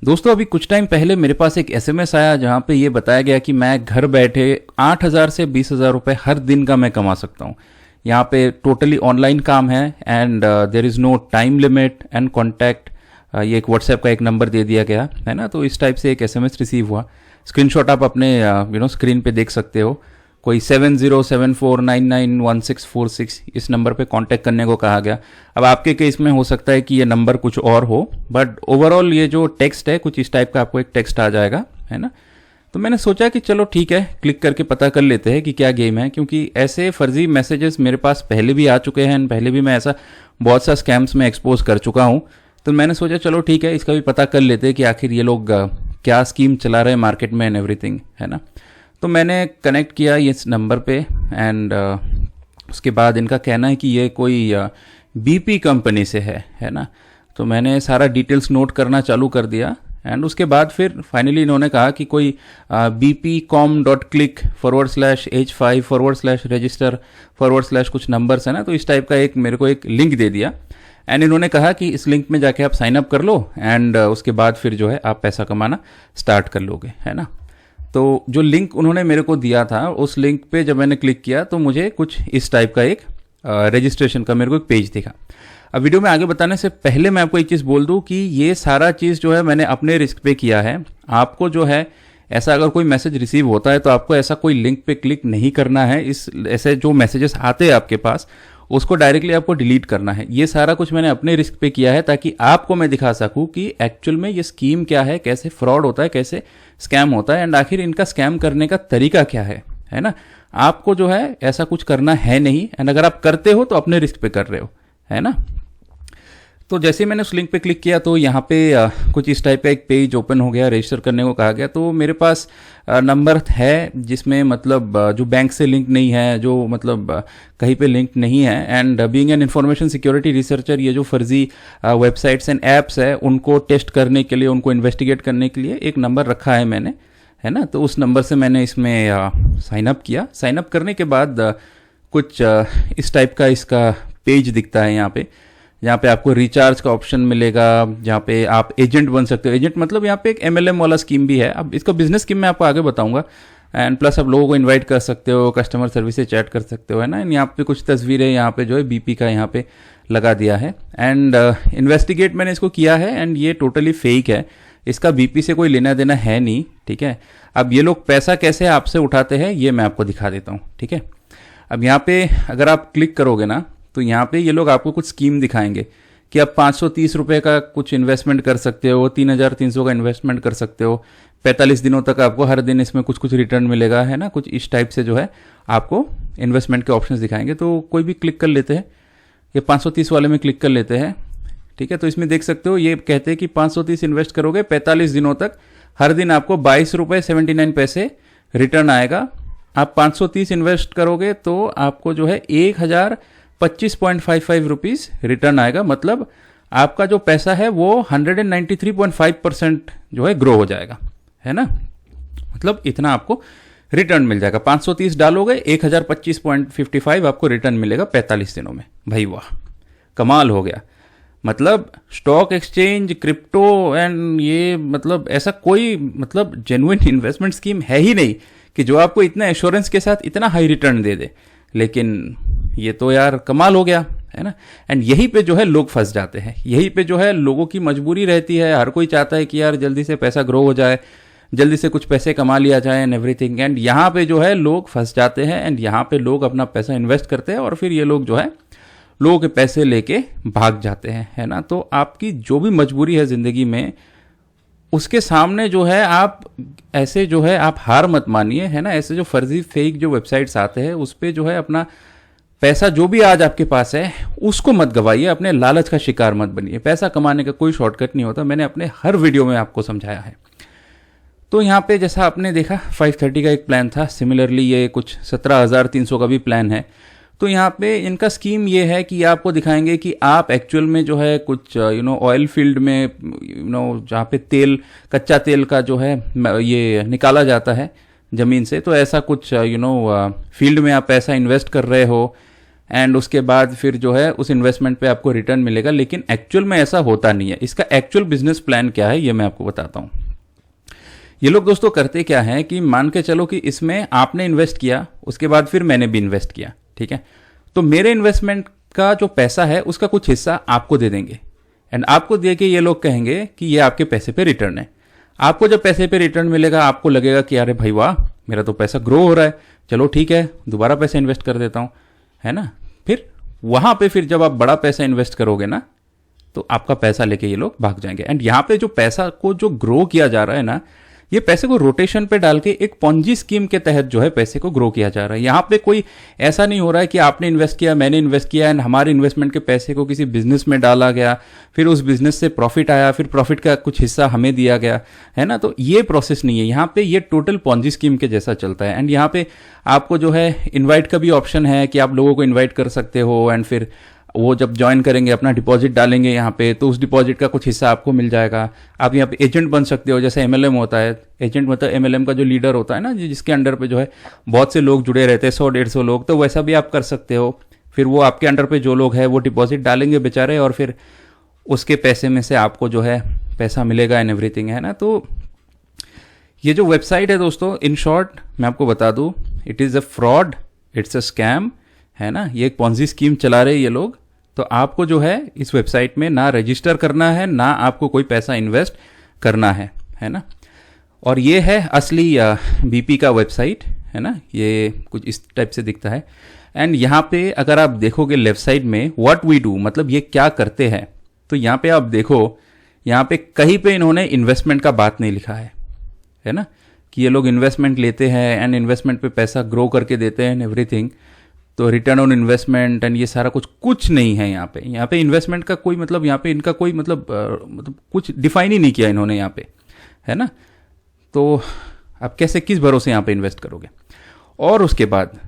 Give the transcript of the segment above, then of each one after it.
दोस्तों अभी कुछ टाइम पहले मेरे पास एक एसएमएस आया जहां पे ये बताया गया कि मैं घर बैठे 8,000 से 20,000 रुपए हर दिन का मैं कमा सकता हूं। यहाँ पे टोटली ऑनलाइन काम है and there is no time limit and contact. ये एक व्हाट्सएप का एक नंबर दे दिया गया है ना। तो इस टाइप से एक एसएमएस रिसीव हुआ। स्क्रीनशॉट आप अपने स्क्रीन पे देख सकते हो। कोई 7074991646 इस नंबर पे कांटेक्ट करने को कहा गया। अब आपके केस में हो सकता है कि ये नंबर कुछ और हो, बट ओवरऑल ये जो टेक्स्ट है कुछ इस टाइप का आपको एक टेक्स्ट आ जाएगा, है ना। तो मैंने सोचा कि चलो ठीक है, क्लिक करके पता कर लेते हैं कि क्या गेम है, क्योंकि ऐसे फर्जी मैसेजेस मेरे पास पहले भी आ चुके हैं। पहले भी मैं ऐसा बहुत सा स्कैम्स में एक्सपोज कर चुका हूँ। तो मैंने सोचा चलो ठीक है, इसका भी पता कर लेते हैं कि आखिर ये लोग क्या स्कीम चला रहे हैं मार्केट में एंड एवरीथिंग, है ना। तो मैंने कनेक्ट किया इस नंबर पे एंड उसके बाद इनका कहना है कि ये कोई बीपी कंपनी से है ना। तो मैंने सारा डिटेल्स नोट करना चालू कर दिया एंड उसके बाद फिर फाइनली इन्होंने कहा कि कोई bpcom.click/h5/register/ कुछ नंबर्स है ना। तो इस टाइप का एक मेरे को एक लिंक दे दिया एंड इन्होंने कहा कि इस लिंक में जाके आप साइन अप कर लो एंड उसके बाद फिर जो है आप पैसा कमाना स्टार्ट कर लोगे, है ना। तो जो लिंक उन्होंने मेरे को दिया था उस लिंक पे जब मैंने क्लिक किया तो मुझे कुछ इस टाइप का एक रजिस्ट्रेशन का मेरे को एक पेज दिखा। अब वीडियो में आगे बताने से पहले मैं आपको एक चीज़ बोल दूं कि ये सारा चीज़ जो है मैंने अपने रिस्क पे किया है। आपको जो है ऐसा अगर कोई मैसेज रिसीव होता है तो आपको ऐसा कोई लिंक पे क्लिक नहीं करना है। ऐसे जो मैसेजेस आते हैं आपके पास उसको डायरेक्टली आपको डिलीट करना है। ये सारा कुछ मैंने अपने रिस्क पे किया है ताकि आपको मैं दिखा सकूं कि एक्चुअल में ये स्कीम क्या है, कैसे फ्रॉड होता है, कैसे स्कैम होता है एंड आखिर इनका स्कैम करने का तरीका क्या है ना। आपको जो है ऐसा कुछ करना है नहीं एंड अगर आप करते हो तो अपने रिस्क पे कर रहे हो, है ना। तो जैसे ही मैंने उस लिंक पे क्लिक किया तो यहाँ पे कुछ इस टाइप का एक पेज ओपन हो गया, रजिस्टर करने को कहा गया। तो मेरे पास नंबर है जिसमें मतलब जो बैंक से लिंक नहीं है, जो मतलब कहीं पे लिंक नहीं है and being an information security researcher ये जो फर्जी वेबसाइट्स एंड ऐप्स है उनको टेस्ट करने के लिए, उनको इन्वेस्टिगेट करने के लिए एक नंबर रखा है मैंने, है ना। तो उस नंबर से मैंने इसमें साइन अप किया। साइन अप करने के बाद कुछ इस टाइप का इसका पेज दिखता है यहाँ पे आपको रिचार्ज का ऑप्शन मिलेगा, जहाँ पे आप एजेंट बन सकते हो। एजेंट मतलब यहाँ पे एक MLM वाला स्कीम भी है। अब इसका बिजनेस स्कीम मैं आपको आगे बताऊंगा एंड प्लस आप लोगों को इनवाइट कर सकते हो, कस्टमर सर्विस से चैट कर सकते हो, है ना। यहाँ पे कुछ तस्वीरें यहाँ पे जो है BP का यहाँ पे लगा दिया है एंड इन्वेस्टिगेट मैंने इसको किया है एंड ये टोटली फेक है। इसका BP से कोई लेना देना है नहीं, ठीक है। अब ये लोग पैसा कैसे आपसे उठाते हैं ये मैं आपको दिखा देता हूँ, ठीक है। अब यहाँ पे अगर आप क्लिक करोगे ना तो यहाँ पे ये लोग आपको कुछ स्कीम दिखाएंगे कि आप 530 रुपये का कुछ इन्वेस्टमेंट कर सकते हो, 3,300 का इन्वेस्टमेंट कर सकते हो, 45 दिनों तक आपको हर दिन इसमें कुछ कुछ रिटर्न मिलेगा, है ना। कुछ इस टाइप से जो है आपको इन्वेस्टमेंट के ऑप्शंस दिखाएंगे। तो कोई भी क्लिक कर लेते हैं, ये 530 वाले में क्लिक कर लेते हैं, ठीक है। तो इसमें देख सकते हो ये कहते हैं कि 530 इन्वेस्ट करोगे 45 दिनों तक, हर दिन आपको 22 रुपये 79 पैसे रिटर्न आएगा। आप 530 इन्वेस्ट करोगे तो आपको जो है 1,025.55 रुपीज़ रिटर्न आएगा। मतलब आपका जो पैसा है वो 193.5% जो है ग्रो हो जाएगा, है ना। मतलब इतना आपको रिटर्न मिल जाएगा। 530 डालोगे 1,025.55 आपको रिटर्न मिलेगा 45 दिनों में। भाई वाह, कमाल हो गया। मतलब स्टॉक एक्सचेंज, क्रिप्टो एंड ये मतलब ऐसा कोई मतलब जेन्युइन इन्वेस्टमेंट स्कीम है ही नहीं कि जो आपको इतना एश्योरेंस के साथ इतना हाई रिटर्न दे दे। लेकिन ये तो यार कमाल हो गया, है ना। एंड यहीं पे जो है लोग फंस जाते हैं, यहीं पे जो है लोगों की मजबूरी रहती है। हर कोई चाहता है कि यार जल्दी से पैसा ग्रो हो जाए, जल्दी से कुछ पैसे कमा लिया जाए एंड एवरीथिंग। एंड यहाँ पे जो है लोग फंस जाते हैं एंड यहाँ पे लोग अपना पैसा इन्वेस्ट करते हैं और फिर ये लोग जो है लोगों के पैसे लेके भाग जाते हैं, है ना। तो आपकी जो भी मजबूरी है जिंदगी में उसके सामने जो है आप ऐसे जो है आप हार मत मानिए, है ना। ऐसे जो फर्जी फेक जो वेबसाइट्स आते हैं उस पर जो है अपना पैसा जो भी आज आपके पास है उसको मत गवाइए, अपने लालच का शिकार मत बनिए। पैसा कमाने का कोई शॉर्टकट नहीं होता, मैंने अपने हर वीडियो में आपको समझाया है। तो यहाँ पे जैसा आपने देखा 530 का एक प्लान था, सिमिलरली ये कुछ 17,300 का भी प्लान है। तो यहाँ पे इनका स्कीम ये है कि आपको दिखाएंगे कि आप एक्चुअल में जो है कुछ ऑयल फील्ड में जहाँ पे तेल, कच्चा तेल का जो है ये निकाला जाता है ज़मीन से, तो ऐसा कुछ फील्ड में आप पैसा इन्वेस्ट कर रहे हो एंड उसके बाद फिर जो है उस इन्वेस्टमेंट पे आपको रिटर्न मिलेगा, लेकिन एक्चुअल में ऐसा होता नहीं है। इसका एक्चुअल बिजनेस प्लान क्या है ये मैं आपको बताता हूँ। ये लोग दोस्तों करते क्या है कि मान के चलो कि इसमें आपने इन्वेस्ट किया, उसके बाद फिर मैंने भी इन्वेस्ट किया, ठीक है, तो मेरे इन्वेस्टमेंट का जो पैसा है उसका कुछ हिस्सा आपको दे देंगे, एंड आपको दे के ये लोग कहेंगे कि ये आपके पैसे पे रिटर्न है। आपको जब पैसे पे रिटर्न मिलेगा आपको लगेगा कि अरे भाई वाह, मेरा तो पैसा ग्रो हो रहा है, चलो ठीक है दोबारा पैसा इन्वेस्ट कर देता हूँ, है ना। फिर वहां पे फिर जब आप बड़ा पैसा इन्वेस्ट करोगे ना तो आपका पैसा लेके ये लोग भाग जाएंगे। एंड यहाँ पे जो पैसा को जो ग्रो किया जा रहा है ना, ये पैसे को रोटेशन पे डाल के एक पॉन्जी स्कीम के तहत जो है पैसे को ग्रो किया जा रहा है। यहाँ पे कोई ऐसा नहीं हो रहा है कि आपने इन्वेस्ट किया, मैंने इन्वेस्ट किया एंड हमारे इन्वेस्टमेंट के पैसे को किसी बिजनेस में डाला गया, फिर उस बिजनेस से प्रॉफिट आया, फिर प्रॉफिट का कुछ हिस्सा हमें दिया गया, है ना। तो ये प्रोसेस नहीं है यहाँ पे, ये टोटल पॉन्जी स्कीम के जैसा चलता है। एंड यहाँ पे आपको जो है इन्वाइट का भी ऑप्शन है कि आप लोगों को इन्वाइट कर सकते हो, एंड फिर वो जब ज्वाइन करेंगे अपना डिपॉजिट डालेंगे यहाँ पे तो उस डिपॉजिट का कुछ हिस्सा आपको मिल जाएगा। आप यहाँ पे एजेंट बन सकते हो, जैसे एमएलएम होता है। एजेंट मतलब एमएलएम का जो लीडर होता है ना, जिसके अंडर पे जो है बहुत से लोग जुड़े रहते हैं, 100-150 लोग, तो वैसा भी आप कर सकते हो। फिर वो आपके अंडर पे जो लोग हैं वो डिपॉजिट डालेंगे बेचारे, और फिर उसके पैसे में से आपको जो है पैसा मिलेगा एंड एवरीथिंग, है ना। तो ये जो वेबसाइट है दोस्तों, इन शॉर्ट मैं आपको बता दूं, it is a fraud, it's a scam, है ना। ये एक पॉन्जी स्कीम चला रहे ये लोग। तो आपको जो है इस वेबसाइट में ना रजिस्टर करना है, ना आपको कोई पैसा इन्वेस्ट करना है ना। और ये है असली बीपी का वेबसाइट, है ना। ये कुछ इस टाइप से दिखता है। एंड यहाँ पे अगर आप देखोगे लेफ्ट साइड में व्हाट वी डू, मतलब ये क्या करते हैं, तो यहाँ पे आप देखो, यहाँ पे कहीं पे इन्होंने इन्वेस्टमेंट का बात नहीं लिखा है ना, कि ये लोग इन्वेस्टमेंट लेते हैं एंड इन्वेस्टमेंट पे पैसा ग्रो करके देते हैं एंड एवरीथिंग। तो रिटर्न ऑन इन्वेस्टमेंट एंड ये सारा कुछ नहीं है यहाँ पे। यहाँ पे इन्वेस्टमेंट का कोई मतलब, यहाँ पे इनका कोई मतलब कुछ डिफाइन ही नहीं किया इन्होंने यहाँ पे, है ना। तो आप कैसे, किस भरोसे यहाँ पे इन्वेस्ट करोगे। और उसके बाद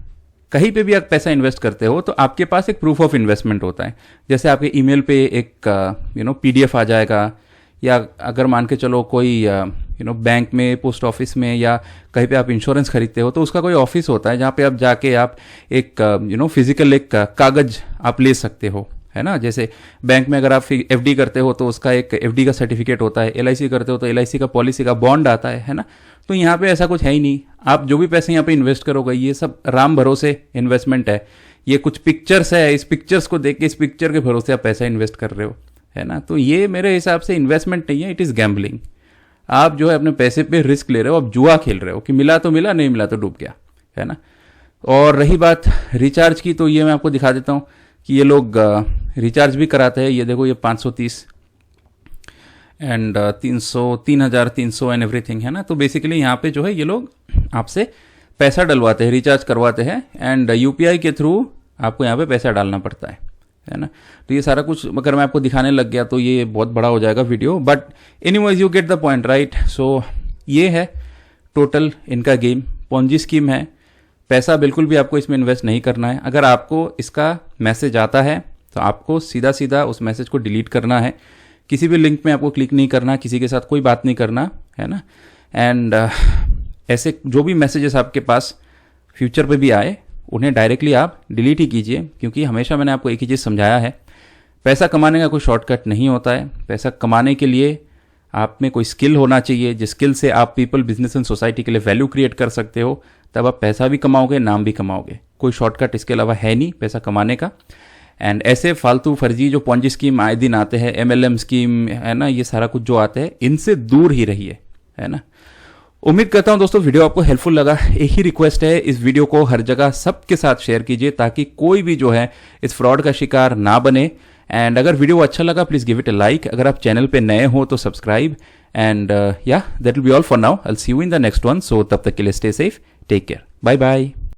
कहीं पे भी आप पैसा इन्वेस्ट करते हो तो आपके पास एक प्रूफ ऑफ इन्वेस्टमेंट होता है। जैसे आपके ईमेल पे एक PDF आ जाएगा, या अगर मान के चलो कोई बैंक में, पोस्ट ऑफिस में, या कहीं पे आप इंश्योरेंस खरीदते हो तो उसका कोई ऑफिस होता है जहाँ पे आप जाके आप एक फिजिकल एक कागज आप ले सकते हो, है ना। जैसे बैंक में अगर आप FD करते हो तो उसका एक FD का सर्टिफिकेट होता है, LIC करते हो तो LIC का पॉलिसी का बॉन्ड आता है ना। तो यहाँ पे ऐसा कुछ है ही नहीं। आप जो भी पैसे यहाँ पे इन्वेस्ट करोगे ये सब राम भरोसे इन्वेस्टमेंट है। ये कुछ पिक्चर्स है, इस पिक्चर्स को देख के इस पिक्चर के भरोसे आप पैसा इन्वेस्ट कर रहे हो, है ना। तो ये मेरे हिसाब से इन्वेस्टमेंट नहीं है, इट इज़ गैम्बलिंग। आप जो है अपने पैसे पे रिस्क ले रहे हो, आप जुआ खेल रहे हो कि मिला तो मिला, नहीं मिला तो डूब गया, है ना। और रही बात रिचार्ज की, तो ये मैं आपको दिखा देता हूँ कि ये लोग रिचार्ज भी कराते हैं। ये देखो, ये 530 एंड 3,300 एंड एवरीथिंग, है ना। तो बेसिकली यहाँ पे जो है ये लोग आपसे पैसा डलवाते हैं, रिचार्ज करवाते हैं, एंड UPI के थ्रू आपको यहाँ पे पैसा डालना पड़ता है ना। तो ये सारा कुछ अगर मैं आपको दिखाने लग गया तो ये बहुत बड़ा हो जाएगा video, but anyways you get the point, right. So ये है टोटल इनका गेम, पॉन्जी स्कीम है। पैसा बिल्कुल भी आपको इसमें इन्वेस्ट नहीं करना है। अगर आपको इसका मैसेज आता है तो आपको सीधा सीधा उस मैसेज को डिलीट करना है। किसी भी लिंक में आपको क्लिक नहीं करना, किसी के साथ कोई बात नहीं करना, है ना। एंड ऐसे जो भी मैसेजेस आपके पास फ्यूचर पे भी आए उन्हें डायरेक्टली आप डिलीट ही कीजिए, क्योंकि हमेशा मैंने आपको एक ही चीज़ समझाया है, पैसा कमाने का कोई शॉर्टकट नहीं होता है। पैसा कमाने के लिए आप में कोई स्किल होना चाहिए, जिस स्किल से आप पीपल, बिजनेस एंड सोसाइटी के लिए वैल्यू क्रिएट कर सकते हो, तब आप पैसा भी कमाओगे, नाम भी कमाओगे। कोई शॉर्टकट इसके अलावा है नहीं पैसा कमाने का। एंड ऐसे फालतू फर्जी जो पॉन्जी स्कीम आए दिन आते हैं, MLM स्कीम, है ना, ये सारा कुछ जो आते हैं, इनसे दूर ही रहिए, है ना। उम्मीद करता हूं दोस्तों वीडियो आपको हेल्पफुल लगा। एक ही रिक्वेस्ट है, इस वीडियो को हर जगह सबके साथ शेयर कीजिए ताकि कोई भी जो है इस फ्रॉड का शिकार ना बने। एंड अगर वीडियो अच्छा लगा please give it a like. अगर आप चैनल पे नए हो तो subscribe. And yeah that will be all for now. I will see you in the next one. So तब तक के लिए stay safe, take care, bye bye.